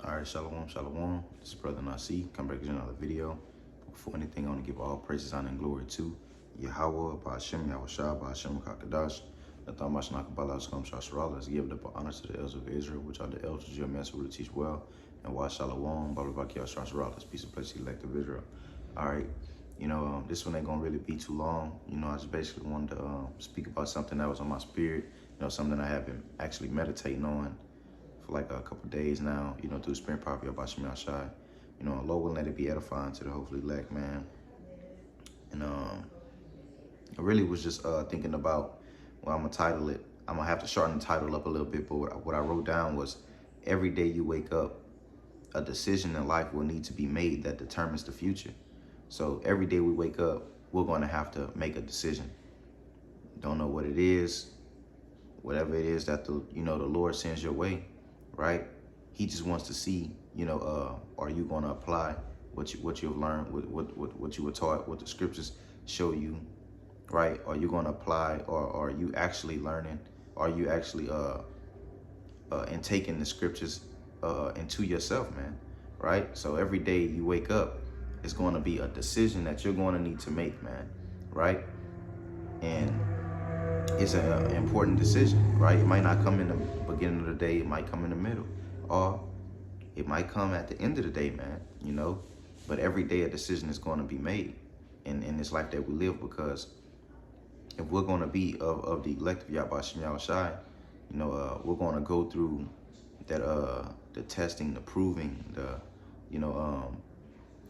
All right, shalom, shalom. This is Brother Nasi. Come back to another video. Before anything, I want to give all praises, honor, and glory to Yahweh, Ba'ashem, Yahushua, Ba'ashem, Kakadash. Latamash, Nakabala, Skam, Shasharala. Let's give up honor to the elders of Israel, which are the elders, your master who teach well. And Wa Shalom, Babaki, Shasharala. Let's peace and blessings, elect of Israel. All right. This one ain't going to really be too long. I just basically wanted to speak about something that was on my spirit. Something I have been actually meditating on for like a couple days now, through the spirit prophet about Shemi Ashai. Lord will let it be edifying to the hopefully elect, man. And I really was just thinking about what I'm gonna title it. I'm gonna have to shorten the title up a little bit, but what I wrote down was every day you wake up, a decision in life will need to be made that determines the future. So every day we wake up, we're gonna have to make a decision. Don't know what it is, whatever it is that the Lord sends your way, right? He just wants to see, are you going to apply what you've learned, what you were taught, what the scriptures show you, right? Are you going to apply, or are you actually learning? Are you actually and taking the scriptures into yourself, man, right? So every day you wake up, it's going to be a decision that you're going to need to make, man, right? And it's an important decision, right? It might not come in the beginning of the day. It might come in the middle, or it might come at the end of the day, man, But every day a decision is going to be made in this life that we live, because if we're going to be of the elect of Yahweh Shem Yahushai, we're going to go through that, the testing, the proving, the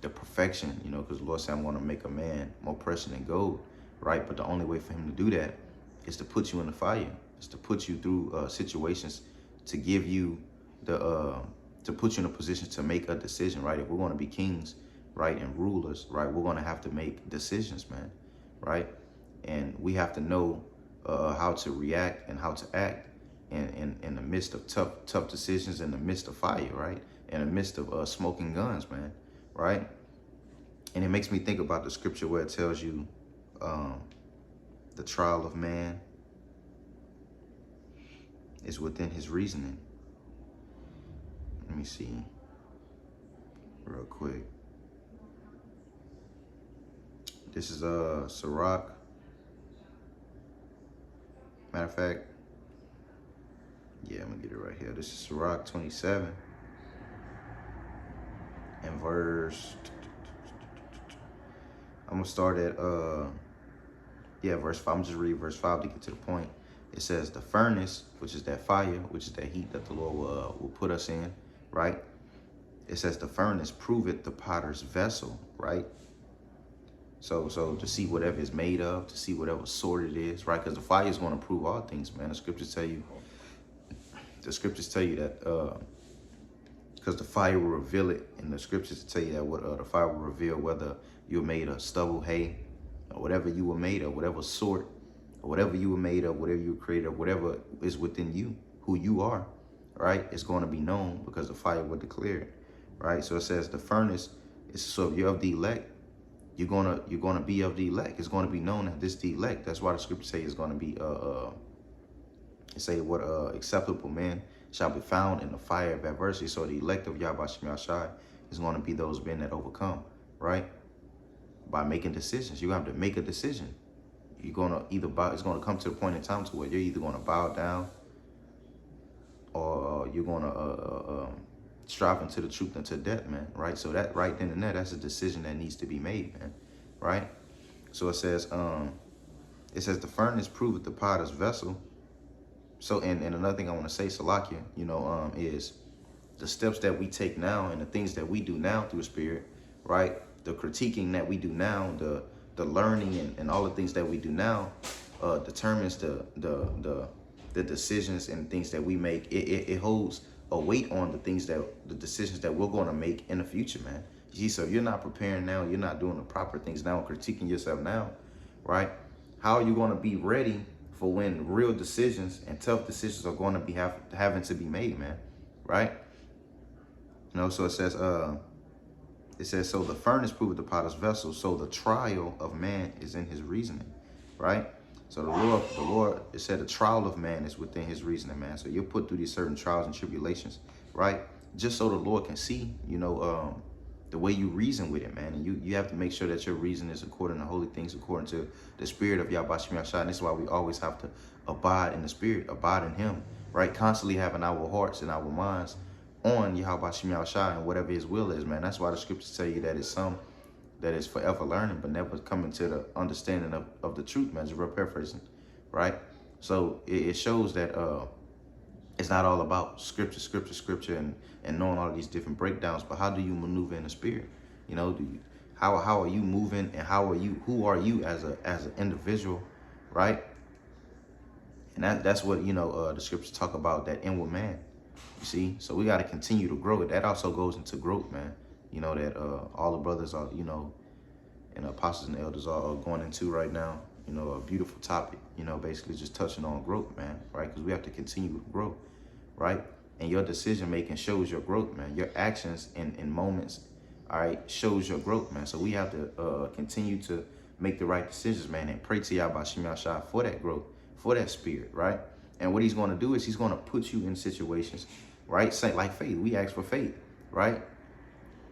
perfection, because the Lord said, I'm going to make a man more precious than gold, right? But the only way for him to do that is to put you in the fire, is to put you through situations, to give you to put you in a position to make a decision, right? If we're going to be kings, right, and rulers, right, we're going to have to make decisions, man, right? And we have to know how to react and how to act in the midst of tough decisions, in the midst of fire, right? In the midst of smoking guns, man, right? And it makes me think about the scripture where it tells you the trial of man is within his reasoning. Let me see real quick. This is Sirach. Matter of fact, yeah, I'm gonna get it right here. This is Sirach 27 and verse. I'm gonna start at verse 5. I'm just read verse 5 to get to the point. It says, the furnace, which is that fire, which is that heat that the Lord will put us in, right? It says the furnace proveth the potter's vessel, right? So to see whatever it's made of, to see whatever sort it is, right? Because the fire is going to prove all things, man. The scriptures tell you that because the fire will reveal it, and the scriptures tell you that the fire will reveal whether you're made of stubble, hay, or whatever you were made of, whatever sort, or whatever you were made of, whatever you were created of, whatever is within you, who you are, right? It's going to be known because the fire will declare it, right? So it says the furnace is, so if you're of the elect, you're gonna be of the elect. It's going to be known that this the elect. That's why the scripture say it's going to be acceptable man shall be found in the fire of adversity. So the elect of Yahweh Shem Yahushai is going to be those men that overcome, right? By making decisions. You have to make a decision. You're gonna either bow. It's gonna come to a point in time to where you're either gonna bow down, or you're gonna strive into the truth unto death, man. Right. So that right then and there, that's a decision that needs to be made, man. Right. So it says the furnace proveth the potter's vessel. So and another thing I want to say, Salakia, is the steps that we take now and the things that we do now through the Spirit, right? The critiquing that we do now, the learning and all the things that we do now determines the decisions and things that we make. It holds a weight on the decisions that we're going to make in the future, man. So if you're not preparing now, you're not doing the proper things now, critiquing yourself now, right? How are you going to be ready for when real decisions and tough decisions are going to be having to be made, man, right? So it says, so the furnace proveth the potter's vessel, so the trial of man is in his reasoning, right? So the Lord, it said the trial of man is within his reasoning, man. So you're put through these certain trials and tribulations, right? just so the Lord can see, the way you reason with it, man. And you have to make sure that your reason is according to holy things, according to the spirit of Yahweh Shem Yahshua. And this is why we always have to abide in the spirit, abide in him, right? Constantly having our hearts and our minds on Yahweh Shem Yahshua and whatever his will is, man. That's why the scriptures tell you that it's some that is forever learning, but never coming to the understanding of the truth, man. Just real paraphrasing, right? So it shows that it's not all about scripture, and knowing all of these different breakdowns, but how do you maneuver in the spirit? How are you moving, and who are you as an individual, right? And that's what the scriptures talk about, that inward man. You see, so we got to continue to grow. That also goes into growth, man. That all the brothers are, and apostles and elders are going into right now. A beautiful topic. Basically just touching on growth, man. Right, because we have to continue to grow, right? And your decision making shows your growth, man. Your actions in moments, all right, shows your growth, man. So we have to continue to make the right decisions, man, and pray to Yahweh Shem Yahshua for that growth, for that spirit, right? And what he's going to do is he's going to put you in situations, right? Say like faith. We ask for faith, right?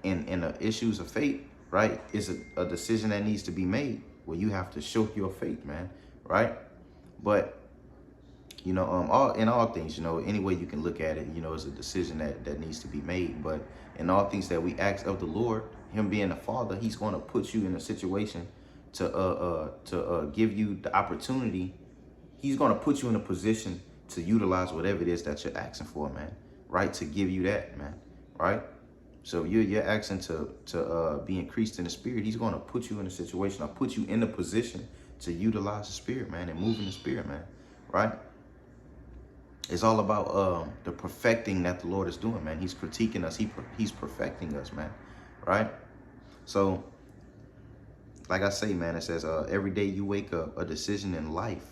In the issues of faith, right, is a decision that needs to be made where you have to show your faith, man, right? But in all things, any way you can look at it, is a decision that needs to be made. But in all things that we ask of the Lord, him being the Father, he's going to put you in a situation to give you the opportunity. He's going to put you in a position to utilize whatever it is that you're asking for, man, right? To give you that, man, right? So you're asking to be increased in the spirit. He's going to put you in a situation, or put you in a position to utilize the spirit, man, and move in the spirit, man, right? It's all about the perfecting that the Lord is doing, man. He's critiquing us. He's perfecting us, man, right? So, like I say, man, it says every day you wake up, a decision in life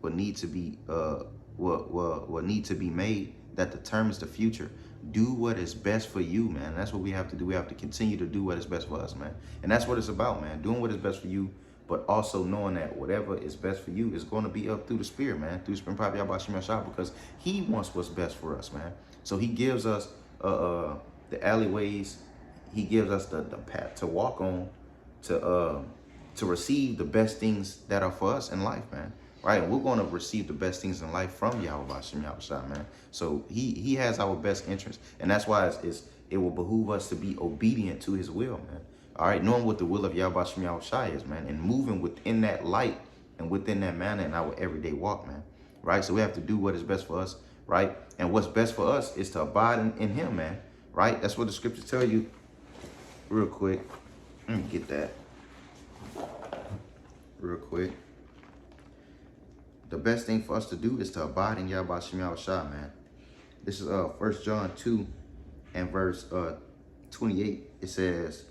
will need to be will need to be made that determines the future. Do what is best for you, man. That's what we have to do. We have to continue to do what is best for us, man. And that's what it's about, man. Doing what is best for you, but also knowing that whatever is best for you is going to be up through the spirit, man. Through the spirit, probably Yahweh Shem Yahshua, because he wants what's best for us, man. So he gives us the alleyways. He gives us the path to walk on, to receive the best things that are for us in life, man. Right, and we're going to receive the best things in life from Yahweh Shem Yahshua, man. So he has our best interest, and that's why it will behoove us to be obedient to his will, man. All right, knowing what the will of Yahweh Shem Yahshua is, man, and moving within that light and within that manner in our everyday walk, man. Right, so we have to do what is best for us, right? And what's best for us is to abide in him, man. Right, that's what the scriptures tell you. Real quick, let me get that. Real quick. The best thing for us to do is to abide in Yahweh Shem Yahshua, man. This is 1 John 2 and verse 28. It says,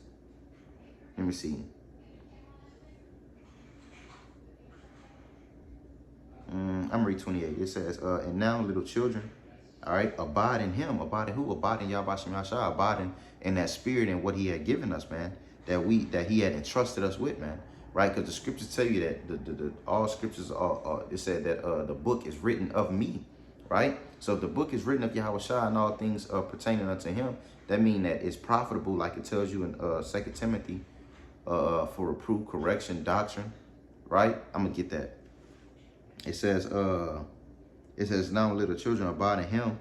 let me see. I'm gonna read 28. It says, and now little children, all right, abide in him. Abide in who? Abide in Yahweh Shem Yahshua. Abide in that spirit and what he had given us, man. That he had entrusted us with, man. Right, because the scriptures tell you that all scriptures are it said that the book is written of me, right? So if the book is written of Yahweh Shai and all things pertaining unto him, that means that it's profitable, like it tells you in 2 Timothy, for reproof, correction, doctrine, right? I'm gonna get that. It says now little children abide in him,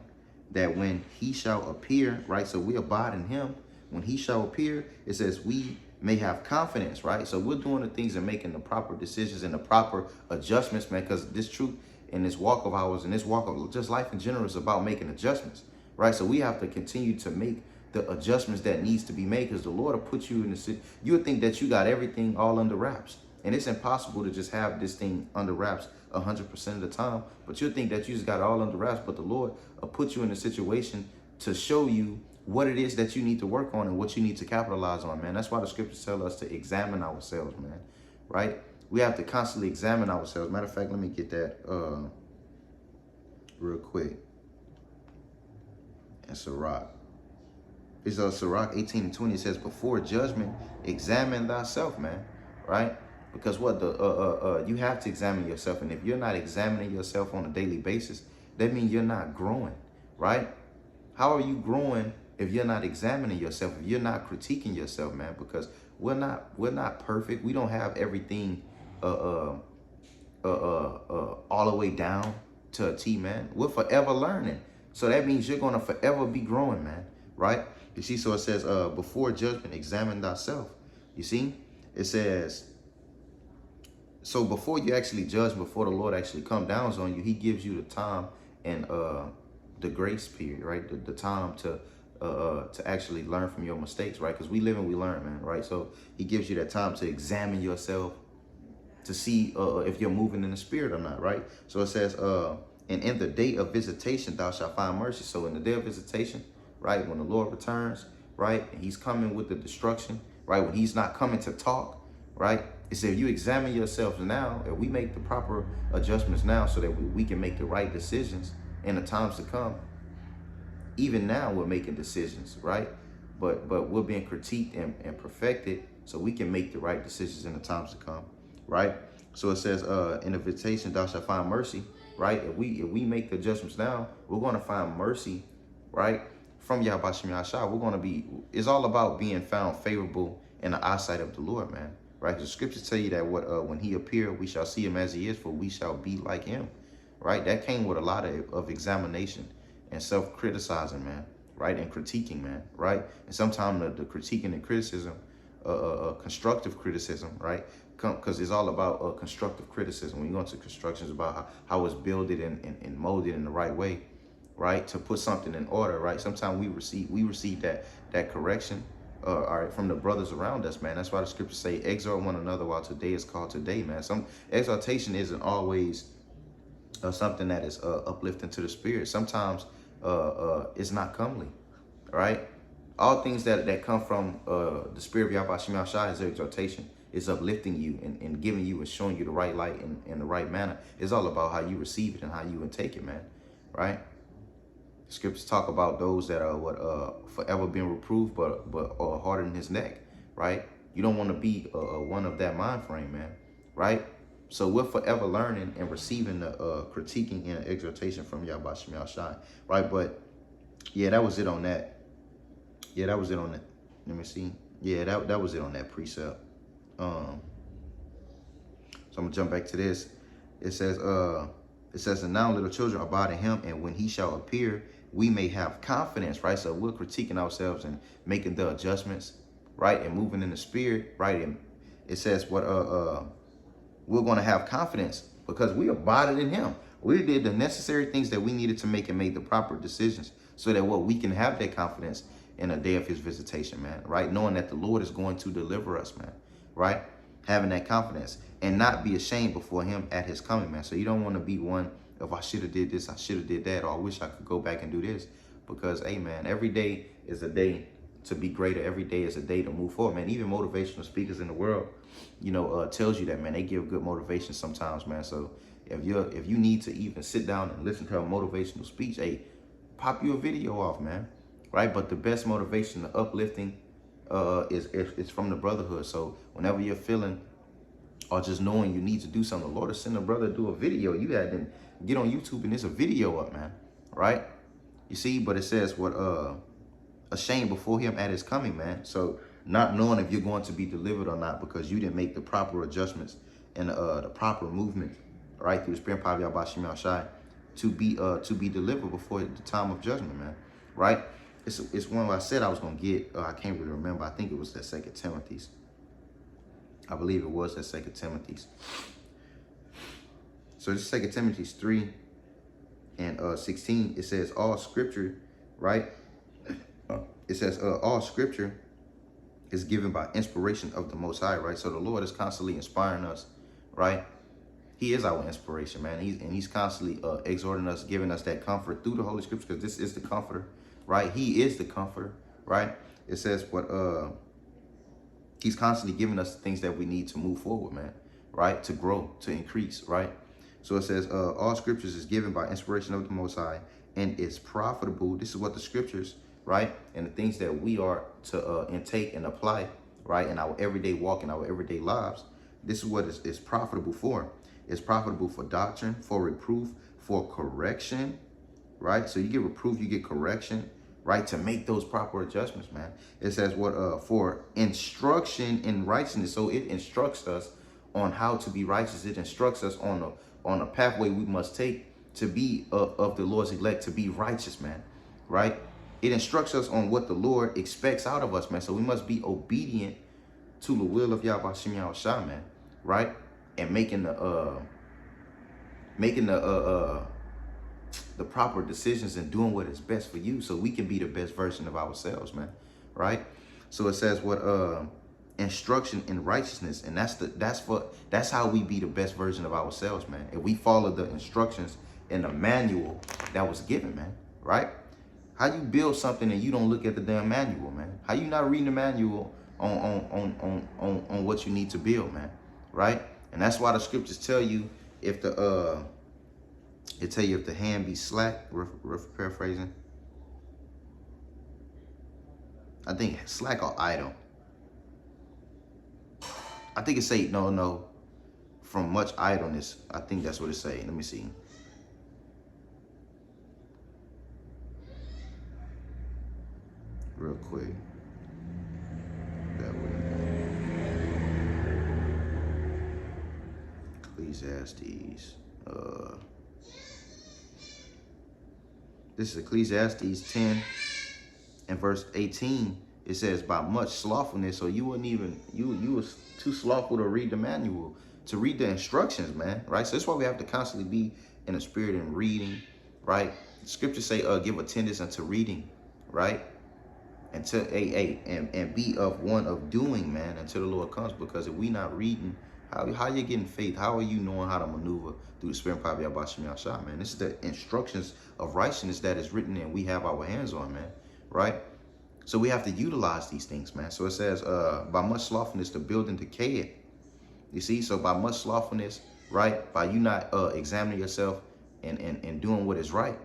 that when he shall appear, right? So we abide in him. When he shall appear, it says we may have confidence, right? So we're doing the things and making the proper decisions and the proper adjustments, man, because this truth in this walk of ours and this walk of just life in general is about making adjustments, right? So we have to continue to make the adjustments that needs to be made, because the Lord will put you in the you would think that you got everything all under wraps, and it's impossible to just have this thing under wraps 100% of the time, but you'll think that you just got it all under wraps, but the Lord will put you in a situation to show you what it is that you need to work on and what you need to capitalize on, man. That's why the scriptures tell us to examine ourselves, man, right? We have to constantly examine ourselves. Matter of fact, let me get that real quick. And Sirach. It's Sirach 18 and 20. It says, before judgment, examine thyself, man, right? Because what you have to examine yourself. And if you're not examining yourself on a daily basis, that means you're not growing, right? How are you growing if you're not examining yourself, if you're not critiquing yourself, man? Because we're not perfect. We don't have everything all the way down to a T, man. We're forever learning. So that means you're gonna forever be growing, man. Right? You see, so it says, before judgment, examine thyself. You see? It says, so before you actually judge, before the Lord actually come down on you, he gives you the time and the grace period, right? The time to actually learn from your mistakes, right? Because we live and we learn, man, right? So he gives you that time to examine yourself, to see if you're moving in the spirit or not, right? So it says, and in the day of visitation, thou shalt find mercy. So in the day of visitation, right, when the Lord returns, right, and he's coming with the destruction, right, when he's not coming to talk, right, it says if you examine yourselves now, if we make the proper adjustments now so that we can make the right decisions in the times to come, even now we're making decisions, right? But we're being critiqued and perfected so we can make the right decisions in the times to come, right? So it says, in the visitation, thou shalt find mercy, right? If we make the adjustments now, we're going to find mercy, right? From Yahweh Shem Yahshua, we're going to be, it's all about being found favorable in the eyesight of the Lord, man, right? The scriptures tell you that when he appear, we shall see him as he is, for we shall be like him, right? That came with a lot of examination and self-criticizing, man, right? And critiquing, man, right? And sometimes the critiquing and criticism, constructive criticism, right? Because it's all about constructive criticism. When you go into construction, it's about how it's builded and molded in the right way, right? To put something in order, right? Sometimes we receive that correction, all right, from the brothers around us, man. That's why the scriptures say, exhort one another while today is called today, man. Some exhortation isn't always something that is uplifting to the spirit. Sometimes it's not comely, right? All things that come from the spirit of Yahweh Shem Yahshua is exhortation. It's uplifting you and giving you and showing you the right light in the right manner. It's all about how you receive it and how you intake it, man, right? The scriptures talk about those that are forever being reproved, but harden his neck, right? You don't want to be one of that mind frame, man, right? So we're forever learning and receiving the critiquing and exhortation from Yahweh Shem Yahshua, right? But yeah, that was it on that. Yeah, that was it on that. Let me see. Yeah, that was it on that precept. So I'm gonna jump back to this. It says, and now little children abide in him, and when he shall appear, we may have confidence, right? So we're critiquing ourselves and making the adjustments, right? And moving in the spirit, right? And it says what we're gonna have confidence because we abided in him. We did the necessary things that we needed to make and made the proper decisions so that we can have that confidence in the day of his visitation, man, right? Knowing that the Lord is going to deliver us, man, right? Having that confidence and not be ashamed before him at his coming, man. So you don't want to be one of, I should have did this, I should have did that, or I wish I could go back and do this. Because, hey, man, every day is a day to be greater. Every day is a day to move forward, man. Even motivational speakers in the world, you know, tells you that, man. They give good motivation sometimes, man. So if you need to even sit down and listen to a motivational speech, hey, pop you a video off, man, right? But the best motivation, the uplifting, is from the brotherhood. So whenever you're feeling or just knowing you need to do something, the Lord will send a brother to do a video. You had to get on YouTube and there's a video up, man, right? You see, but it says what ashamed before him at his coming, man. So not knowing if you're going to be delivered or not because you didn't make the proper adjustments and the proper movement, right, through the spirit power of Yahweh Shem Yahshua to be delivered before the time of judgment, man, right? It's one I said I was gonna get. I can't really remember. I think it was that 2 Timothy's. I believe it was that 2 Timothy's. So this 2 Timothy's 3 and 16. It says all scripture, right? It says all scripture is given by inspiration of the Most High, right? So the Lord is constantly inspiring us, right? He is our inspiration, man. He's constantly exhorting us, giving us that comfort through the Holy Scripture, because this is the comforter, right? He is the comforter, right? It says what he's constantly giving us the things that we need to move forward, man, right? To grow, to increase, right? So it says all scriptures is given by inspiration of the Most High and is profitable. This is what the scriptures, right? And the things that we are to intake and apply, right? In our everyday walk, in our everyday lives. This is what it's profitable for. It's profitable for doctrine, for reproof, for correction, right? So you get reproof, you get correction, right? To make those proper adjustments, man. It says what for instruction in righteousness. So it instructs us on how to be righteous. It instructs us on a pathway we must take to be of the Lord's elect, to be righteous, man, right? It instructs us on what the Lord expects out of us, man. So we must be obedient to the will of Yahweh Shem Yahushua, man, right? And making the proper decisions and doing what is best for you, so we can be the best version of ourselves, man, right? So it says what instruction in righteousness, and that's how we be the best version of ourselves, man. If we follow the instructions in the manual that was given, man, right? How you build something and you don't look at the damn manual, man? How you not reading the manual on what you need to build, man, right? And that's why the scriptures tell you if the if the hand be slack, paraphrasing. I think slack or idle. I think it say no, from much idleness. I think that's what it say. Let me see. Real quick. That way. Ecclesiastes. This is Ecclesiastes 10 and verse 18. It says, by much slothfulness. So you wouldn't even, you was too slothful to read the manual, to read the instructions, man, right? So that's why we have to constantly be in the spirit and reading, right? The scriptures say, give attendance unto reading, right? And to and be of one of doing, man, until the Lord comes. Because if we not reading, how you getting faith? How are you knowing how to maneuver through the spirit and power of Yahweh Shem Yahushua, man? This is the instructions of righteousness that is written and we have our hands on, man, right? So we have to utilize these things, man. So it says, by much slothfulness, the building decayeth. You see, so by much slothfulness, right? By you not examining yourself and doing what is right,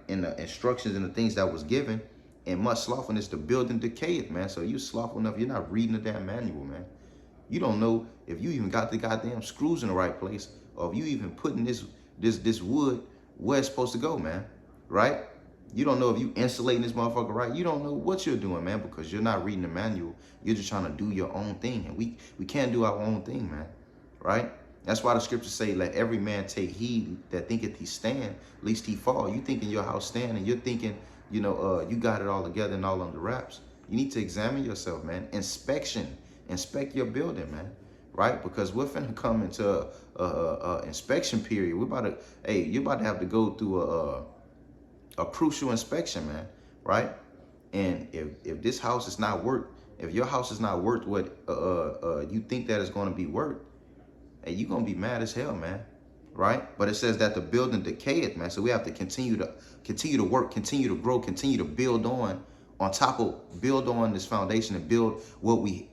in the instructions and the things that was given, and much slothfulness, the building decayeth, man. So you slothful enough, you're not reading the damn manual, man. You don't know if you even got the goddamn screws in the right place, or if you even putting this wood where it's supposed to go, man, right? You don't know if you insulating this motherfucker right. You don't know what you're doing, man, because you're not reading the manual. You're just trying to do your own thing, and we can't do our own thing, man, right? That's why the scriptures say, let every man take heed that thinketh he stand, lest he fall. You thinking your house stand, and you're thinking, you know, you got it all together and all under wraps. You need to examine yourself, man. Inspect your building, man, right? Because we're finna come into a inspection period. You're about to have to go through a crucial inspection, man, right? And if this house is not worth, if your house is not worth what you think that it's going to be worth, hey, you're going to be mad as hell, man, right? But it says that the building decayeth, man. So we have to continue to work, continue to grow, continue to build on this foundation and build what we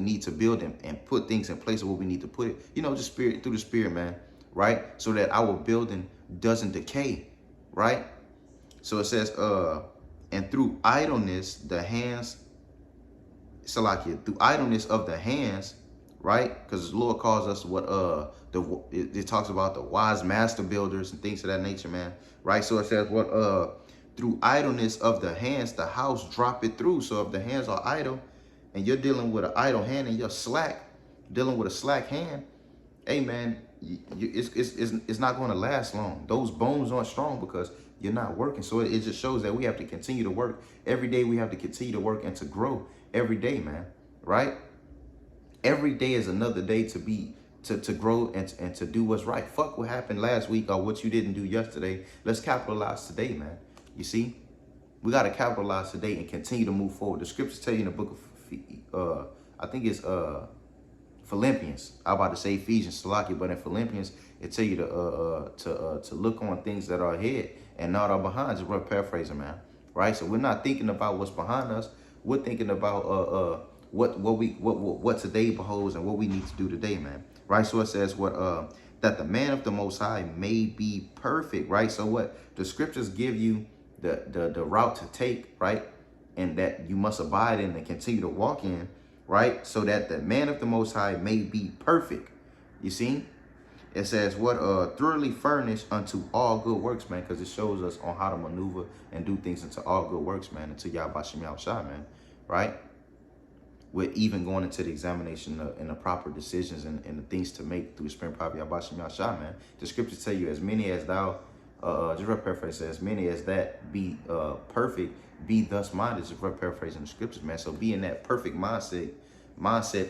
need to build and put things in place of what we need to put it, you know, just through the spirit, man, right? So that our building doesn't decay, right? So it says, and through idleness, the hands, Salakia, through idleness of the hands, right? Because the Lord calls us what, it talks about the wise master builders and things of that nature, man, right? So it says what, through idleness of the hands, the house drop it through. So if the hands are idle and you're dealing with an idle hand and you're dealing with a slack hand, hey, man, it's not going to last long. Those bones aren't strong because you're not working. So it just shows that we have to continue to work. Every day we have to continue to work and to grow every day, man, right? Every day is another day to grow and to do what's right. Fuck what happened last week or what you didn't do yesterday. Let's capitalize today, man. You see, we got to capitalize today and continue to move forward. The scriptures tell you in the book of, I think it's Philippians. I'm about to say Ephesians, Salakia, but in Philippians, it tell you to look on things that are ahead and not are behind. Just paraphrasing, man. Right? So we're not thinking about what's behind us. We're thinking about what today beholds and what we need to do today, man. Right? So it says what that the man of the Most High may be perfect. Right? So what the scriptures give you the route to take, right? And that you must abide in and continue to walk in, right? So that the man of the Most High may be perfect. You see? It says what thoroughly furnished unto all good works, man, because it shows us on how to maneuver and do things into all good works, man, into Yahbashim Yahushua, man, right? With even going into the examination and the proper decisions and the things to make through the Spirit Prophet Yahbashim Yahushua, man. The scriptures tell you, as many as thou, just paraphrase, as many as that be perfect, be thus minded. Just paraphrasing the scriptures, man. So be in that perfect mindset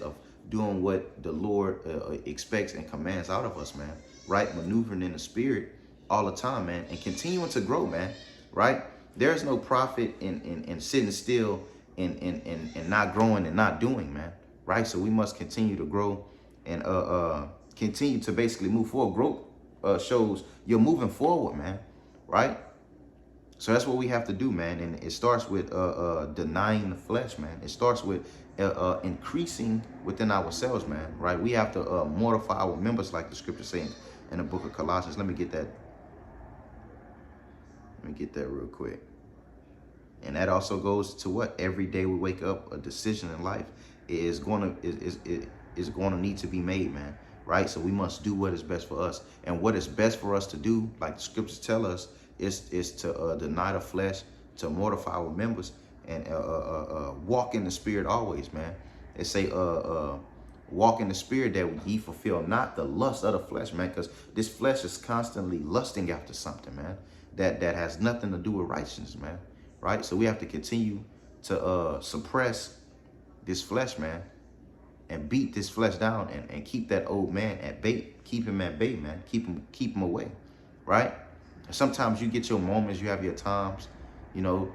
of doing what the Lord expects and commands out of us, man, right? Maneuvering in the Spirit all the time, man, and continuing to grow, man, right? There's no profit in sitting still and not growing and not doing, man, right? So we must continue to grow and continue to basically move forward. Growth shows you're moving forward, man, right? So that's what we have to do, man. And it starts with denying the flesh, man. It starts with increasing within ourselves, man, right? We have to mortify our members, like the scripture saying in the book of Colossians. Let me get that real quick. And that also goes to what? Every day we wake up, a decision in life is going to need to be made, man, right? So we must do what is best for us. And what is best for us to do, like the scriptures tell us, is to deny the flesh, to mortify our members, and walk in the Spirit always, man. They say walk in the Spirit that ye fulfill not the lust of the flesh, man, because this flesh is constantly lusting after something, man, that has nothing to do with righteousness, man, right? So we have to continue to suppress this flesh, man, and beat this flesh down and keep that old man at bay. Keep him at bay, man. Keep him away, right? Sometimes you get your moments, you have your times, you know,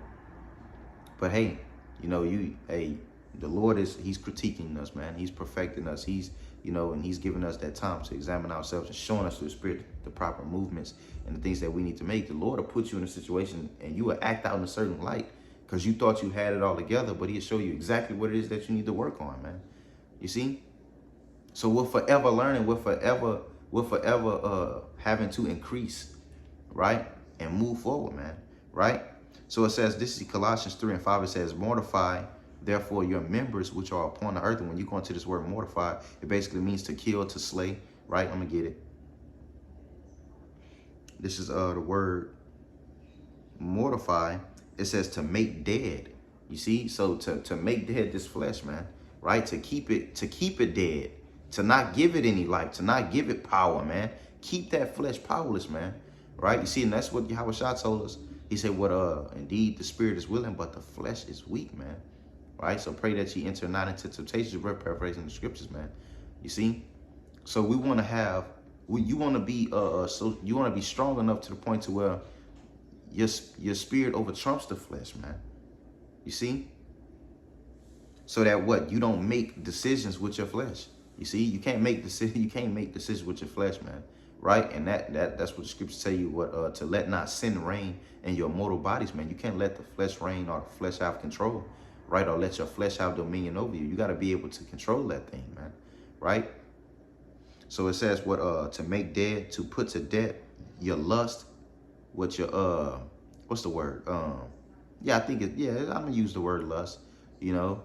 but hey, you know, the Lord he's critiquing us, man. He's perfecting us. He's, you know, and he's giving us that time to examine ourselves and showing us through the Spirit the proper movements and the things that we need to make. The Lord will put you in a situation and you will act out in a certain light because you thought you had it all together, but he'll show you exactly what it is that you need to work on, man. You see? So we're forever learning. We're forever having to increase, right? And move forward, man, right? So it says, this is Colossians 3:5. It says, mortify, therefore, your members which are upon the earth. And when you go into this word mortify, it basically means to kill, to slay, right? I'm going to get it. This is the word mortify. It says to make dead. You see? So to make dead this flesh, man, right? To keep it dead, to not give it any life, to not give it power, man. Keep that flesh powerless, man. Right? You see, and that's what Yahushua told us. He said, what indeed the spirit is willing, but the flesh is weak, man. Right? So pray that ye enter not into temptation. We're paraphrasing the scriptures, man. You see? So we want to have, you want to be strong enough to the point to where your spirit over trumps the flesh, man. You see? So that what? You don't make decisions with your flesh. You see? You can't make decisions with your flesh, man. Right? And that's what the scriptures tell you, what to let not sin reign in your mortal bodies, man. You can't let the flesh reign or the flesh have control, right? Or let your flesh have dominion over you. You got to be able to control that thing, man. Right? So it says what to make dead, to put to death your lust, what your what's the word? Yeah, I think I'm gonna use the word lust. You know,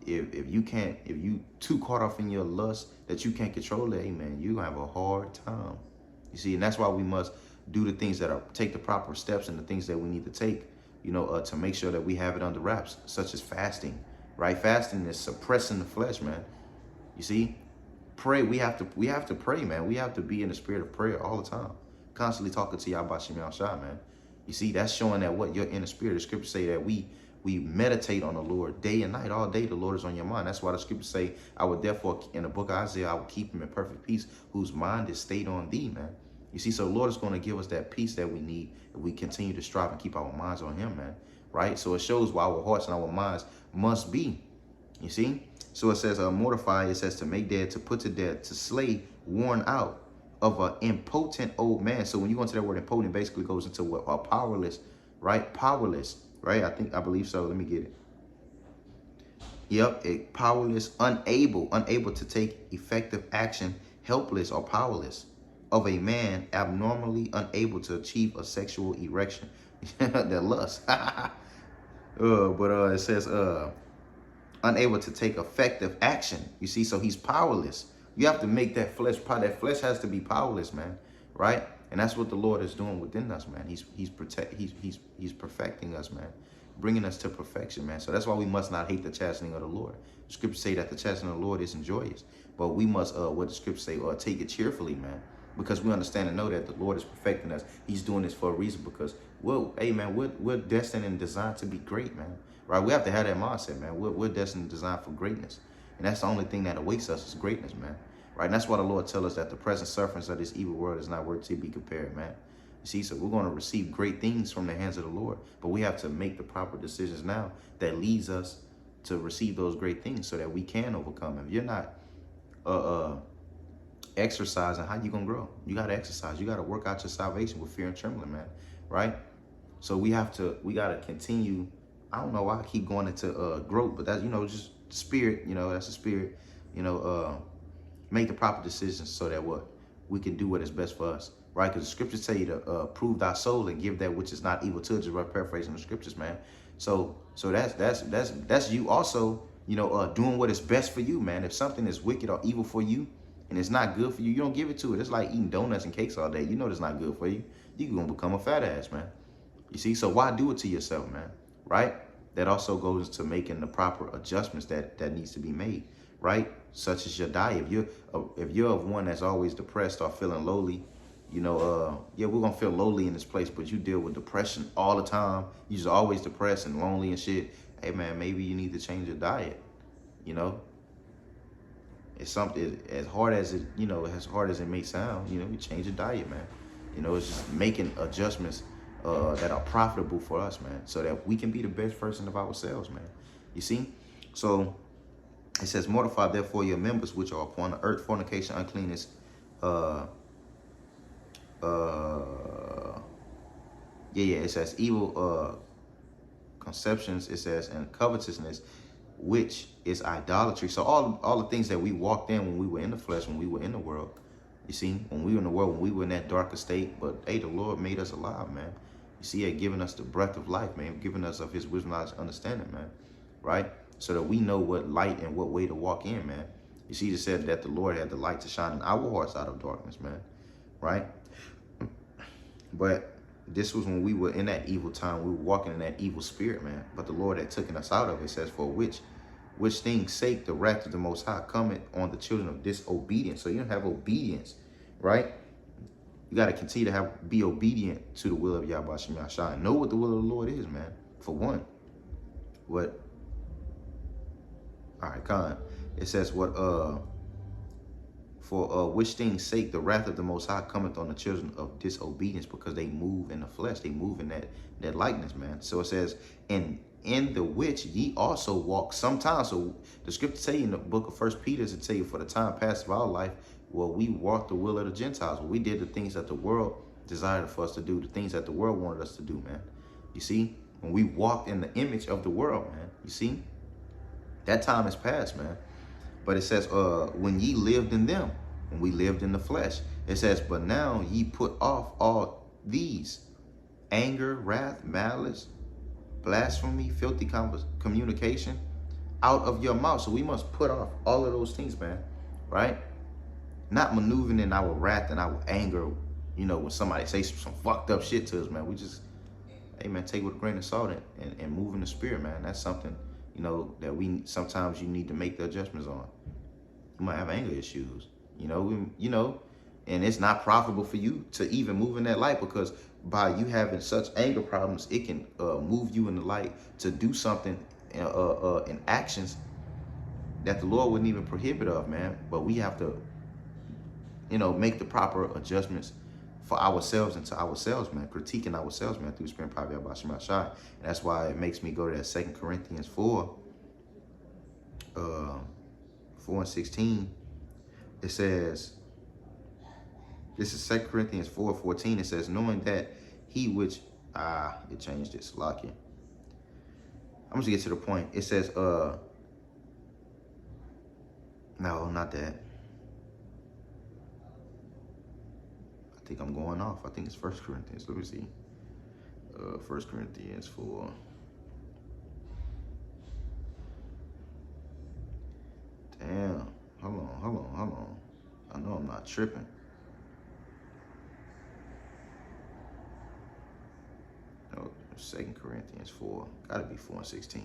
if you too caught off in your lust that you can't control it, hey man, you have a hard time. You see, and that's why we must do the things take the proper steps and the things that we need to take, you know, to make sure that we have it under wraps, such as fasting, right? Fasting is suppressing the flesh, man. You see, pray. We have to pray, man. We have to be in the spirit of prayer all the time, constantly talking to Yahbashim Yahushua, man. You see, that's showing that what you're in the spirit. The scriptures say that we meditate on the Lord day and night. All day the Lord is on your mind. That's why the scriptures say, I would therefore, in the book of Isaiah, I will keep him in perfect peace, whose mind is stayed on thee, man. You see, so the Lord is going to give us that peace that we need if we continue to strive and keep our minds on him, man. Right? So it shows why our hearts and our minds must be. You see? So it says, mortify, it says to make dead, to put to death, to slay, worn out of an impotent old man. So when you go into that word impotent, it basically goes into what? Powerless, right? Powerless, right? I believe so. Let me get it. Yep, powerless, unable to take effective action, helpless or powerless, of a man abnormally unable to achieve a sexual erection. That lust. But it says unable to take effective action. You see, so he's powerless. You have to make that flesh power. That flesh has to be powerless, man. Right? And that's what the Lord is doing within us, man. He's perfecting us, man, bringing us to perfection, man. So that's why we must not hate the chastening of the Lord. The scriptures say that the chastening of the Lord isn't joyous, but we must, what the scriptures say, take it cheerfully, man, because we understand and know that the Lord is perfecting us. He's doing this for a reason, because, well, hey, man, we're destined and designed to be great, man. Right? We have to have that mindset, man. We're destined and designed for greatness, and that's the only thing that awaits us is greatness, man. Right? And that's why the Lord tells us that the present sufferings of this evil world is not worth to be compared, man. You see, so we're going to receive great things from the hands of the Lord, but we have to make the proper decisions now that leads us to receive those great things so that we can overcome. If you're not exercising, how you going to grow? You got to exercise. You got to work out your salvation with fear and trembling, man. Right? So we got to continue. I don't know why I keep going into growth, but that's, just spirit, that's the spirit, make the proper decisions so that we can do what is best for us, right? Because the scriptures tell you to prove thy soul and give that which is not evil to it, just right, paraphrasing the scriptures, man. So that's you also, doing what is best for you, man. If something is wicked or evil for you and it's not good for you, you don't give it to it. It's like eating donuts and cakes all day. You know it's not good for you. You're going to become a fat ass, man. You see? So why do it to yourself, man? Right? That also goes to making the proper adjustments that needs to be made, right? Such as your diet. If you're of one that's always depressed or feeling lowly, yeah, we're gonna feel lowly in this place, but you deal with depression all the time. You're just always depressed and lonely and shit. Hey man, maybe you need to change your diet. It's something as hard as it may sound. You change your diet, man. It's just making adjustments that are profitable for us, man, so that we can be the best version of ourselves, man. You see? So it says, mortify therefore your members which are upon the earth, fornication, uncleanness, it says evil conceptions, it says, and covetousness, which is idolatry. So all the things that we walked in when we were in the flesh, when we were in the world, you see, when we were in the world, when we were in that darker state, but hey, the Lord made us alive, man. You see, He had given us the breath of life, man, given us of His wisdom, knowledge, understanding, man, right? So that we know what light and what way to walk in, man. You see, it said that the Lord had the light to shine in our hearts out of darkness, man, right? But this was when we were in that evil time. We were walking in that evil spirit, man. But the Lord had taken us out of it. It says, for which thing's sake the wrath of the Most High cometh on the children of disobedience. So you don't have obedience, right? You got to continue to be obedient to the will of Yahweh Shem Yahshua. And know what the will of the Lord is, man, for one. What? All right, Khan. It says, for which thing's sake the wrath of the Most High cometh on the children of disobedience, because they move in the flesh. They move in that likeness, man. So it says, and in the which ye also walk sometimes. So the scripture tell you in the book of 1 Peter, to tell you, for the time past of our life, well, we walked the will of the Gentiles. Well, we did the things that the world desired for us to do, the things that the world wanted us to do, man. You see, when we walked in the image of the world, man, you see, that time is past, man. But it says, when ye lived in them, when we lived in the flesh, it says, but now ye put off all these: anger, wrath, malice, blasphemy, filthy communication out of your mouth. So we must put off all of those things, man, right? Not maneuvering in our wrath and our anger, when somebody says some fucked up shit to us, man. We just, hey, man, take it with a grain of salt and move in the spirit, man. That's something, that sometimes you need to make the adjustments on. You might have anger issues, and it's not profitable for you to even move in that light, because by you having such anger problems, it can move you in the light to do something in actions that the Lord wouldn't even prohibit of, man. But we have to, make the proper adjustments for ourselves and to ourselves, man, critiquing ourselves, man, through Spirit and power of Yahweh Shem Yahshua. And that's why it makes me go to that 2 Corinthians 4, 4:16. It says, this is 2 Corinthians 4:14. It says, knowing that he which, it changed it, Salakia. I'm just get to the point. It says, no, not that. I think I'm going off. I think it's 1 Corinthians. Let me see. 1 Corinthians 4. Damn. Hold on. I know I'm not tripping. No, 2 Corinthians 4. Gotta be 4:16.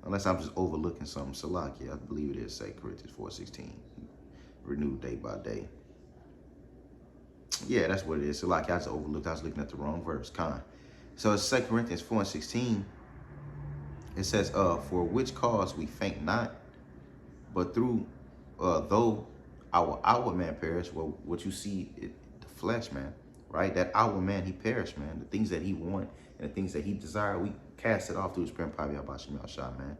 Unless I'm just overlooking something. Salakia, I believe it is 2 Corinthians 4:16. Renewed day by day. Yeah, that's what it is. Salakia, I just overlooked. I was looking at the wrong verse. So it's 2 Corinthians 4:16. It says, for which cause we faint not, but through, though our outward man perish, well, what you see, the flesh, man, right? That outward man, he perished, man. The things that he want and the things that he desired, we cast it off through his spirit, man.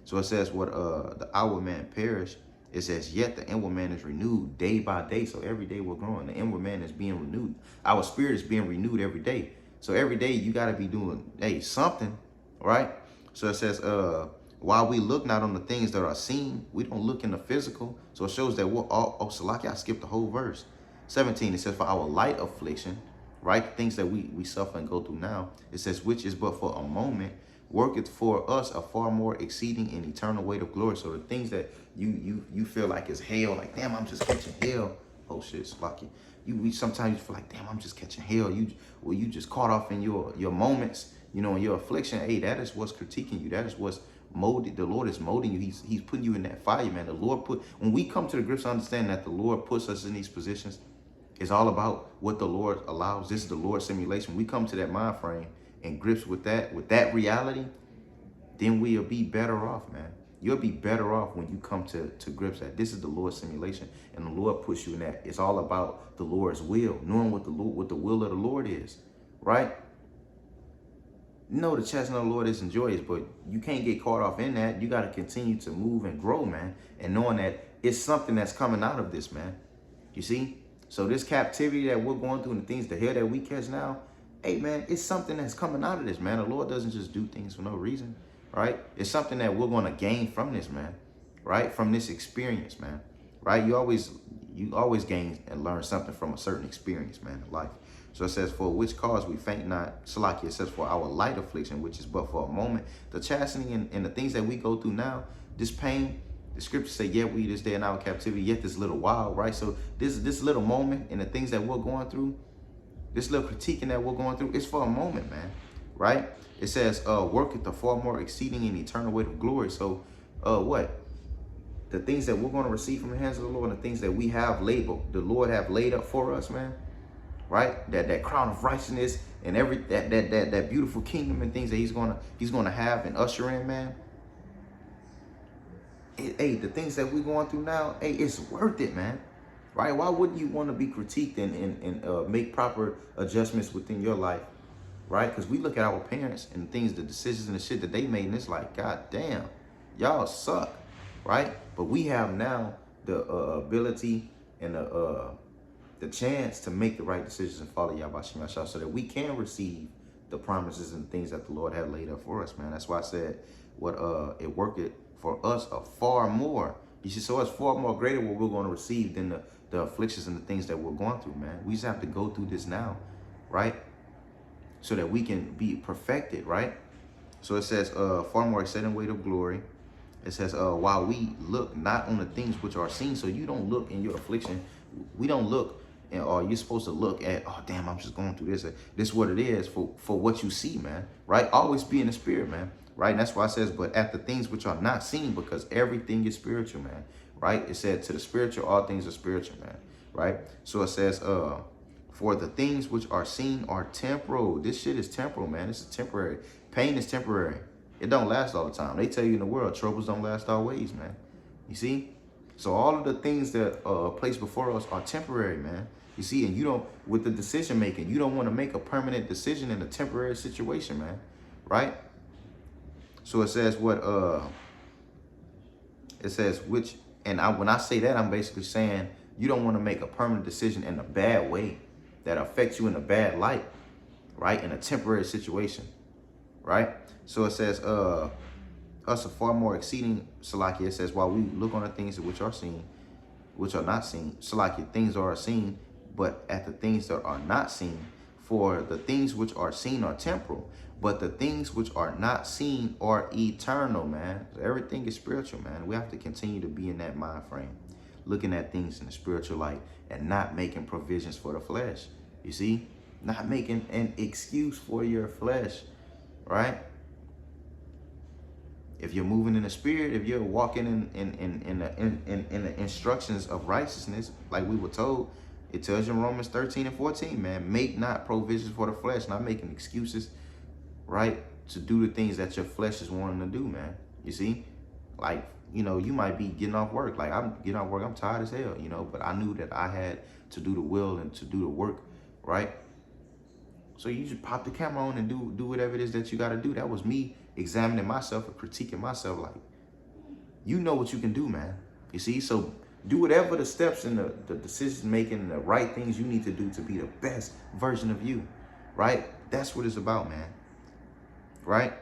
So it says, what the outward man perish, it says, yet the inward man is renewed day by day. So every day we're growing. The inward man is being renewed. Our spirit is being renewed every day. So every day you got to be doing, something, right? So it says, while we look not on the things that are seen, we don't look in the physical. So it shows that we're all, Salaki, I skipped the whole verse. 17, it says, for our light affliction, right? Things that we suffer and go through now. It says, which is but for a moment, worketh for us a far more exceeding and eternal weight of glory. So the things that you feel like is hell, like, damn, I'm just catching hell. Oh shit, Salaki. Sometimes you feel like, damn, I'm just catching hell. You just caught off in your moments, in your affliction. Hey, that is what's critiquing you. That is what's molded. The Lord is molding you. He's putting you in that fire, man. The Lord when we come to the grips, understand that the Lord puts us in these positions. It's all about what the Lord allows. This is the Lord's simulation. We come to that mind frame and grips with that reality, then we'll be better off, man. You'll be better off when you come to grips that this is the Lord's simulation and the Lord puts you in that. It's all about the Lord's will, knowing what the will of the Lord is, right? No, the chastisement of the Lord isn't joyous, but you can't get caught off in that. You got to continue to move and grow, man, and knowing that it's something that's coming out of this, man. You see? So this captivity that we're going through and the things, the hell that we catch now, hey, man, it's something that's coming out of this, man. The Lord doesn't just do things for no reason, right? It's something that we're going to gain from this, man, right? From this experience, man, right? You always gain and learn something from a certain experience, man, in life. So it says, for which cause we faint not, Salaki, it says, for our light affliction, which is but for a moment. The chastening and the things that we go through now, this pain, the scriptures say, yet we this day in our captivity, yet this little while, right? So this little moment and the things that we're going through, this little critiquing that we're going through, it's for a moment, man, right? It says, worketh the far more exceeding and eternal weight of glory. So what? The things that we're going to receive from the hands of the Lord and the things that we have labeled, the Lord have laid up for us, man, right? That crown of righteousness and that beautiful kingdom and things that he's gonna have and usher in, man. Hey, the things that we're going through now, hey, it's worth it, man. Right? Why wouldn't you want to be critiqued and make proper adjustments within your life? Right? Because we look at our parents and things, the decisions and the shit that they made, and it's like, God damn, y'all suck. Right? But we have now the ability and the chance to make the right decisions and follow Yahbashim Yashah so that we can receive the promises and things that the Lord had laid up for us, man. That's why I said it worked it for us a far more. You see, so it's far more greater what we're going to receive than the afflictions and the things that we're going through, man. We just have to go through this now, right? So that we can be perfected, right? So it says, far more exceeding weight of glory. It says, while we look not on the things which are seen. So you don't look in your affliction. We don't look, or you're supposed to look at, oh, damn, I'm just going through this. This is what it is for what you see, man, right? Always be in the spirit, man. Right, and that's why it says, but at the things which are not seen, because everything is spiritual, man. Right? It said, to the spiritual, all things are spiritual, man. Right? So it says, for the things which are seen are temporal. This shit is temporal, man. This is temporary. Pain is temporary. It don't last all the time. They tell you in the world, troubles don't last always, man. You see? So all of the things that are placed before us are temporary, man. You see, and you don't, with the decision making, you don't want to make a permanent decision in a temporary situation, man. Right? So it says it says which, and when I say that, I'm basically saying you don't want to make a permanent decision in a bad way that affects you in a bad light, right? In a temporary situation, right? So it says us a far more exceeding, Salaki, it says, while we look on the things which are seen, which are not seen, Salaki, things are seen, but at the things that are not seen, for the things which are seen are temporal, but the things which are not seen are eternal, man. So everything is spiritual, man. We have to continue to be in that mind frame. looking at things in the spiritual light and not making provisions for the flesh. You see, not making an excuse for your flesh, right? If you're moving in the spirit, if you're walking in the instructions of righteousness, like we were told, it tells you in Romans 13 and 14, man, make not provisions for the flesh, not making excuses, right, to do the things that your flesh is wanting to do, man. You see, like, you know, you might be getting off work. Like, I'm getting off work, I'm tired as hell, you know, but I knew that I had to do the will and to do the work, right? So you just pop the camera on and do whatever it is that you got to do. That was me examining myself and critiquing myself. Like, you know what you can do, man. You see, so do whatever the steps and the decision making and the right things you need to do to be the best version of you, right? That's what it's about, man, right?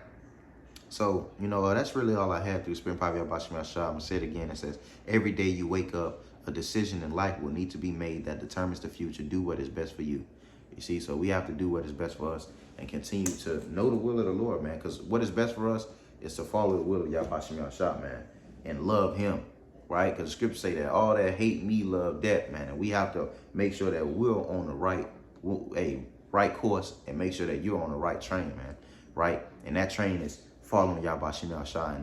So, you know, that's really all I had to spend probably about Shema Shah. I'm going to say it again. It says, every day you wake up, a decision in life will need to be made that determines the future. Do what is best for you. You see, so we have to do what is best for us and continue to know the will of the Lord, man. Because what is best for us is to follow the will of Yahweh Shem Yahshua, man, and love him, right? Because the scriptures say that all that hate me love that, man. And we have to make sure that we're on the right course and make sure that you're on the right train, man, right? And that train is following Yahweh Shem Yahshua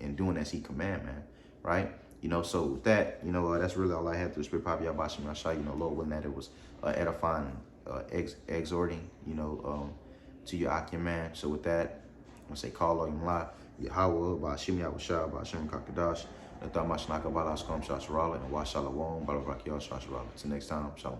and doing as he command, man, right? You know, so with that, you know, that's really all I had to speak. Probably Yahweh Shem Yahshua, you know, Lord willing that it was edifying, exhorting, you know, to your man. So with that, I'm gonna say, call on Yahweh, Yahweh, Ba'ashim Yahushua, Ba'ashim Kakadash, Nathamash Nakabalas Kom Shasharala, and Washalawam, Balabakia Shasharala. Till next time, Shalom.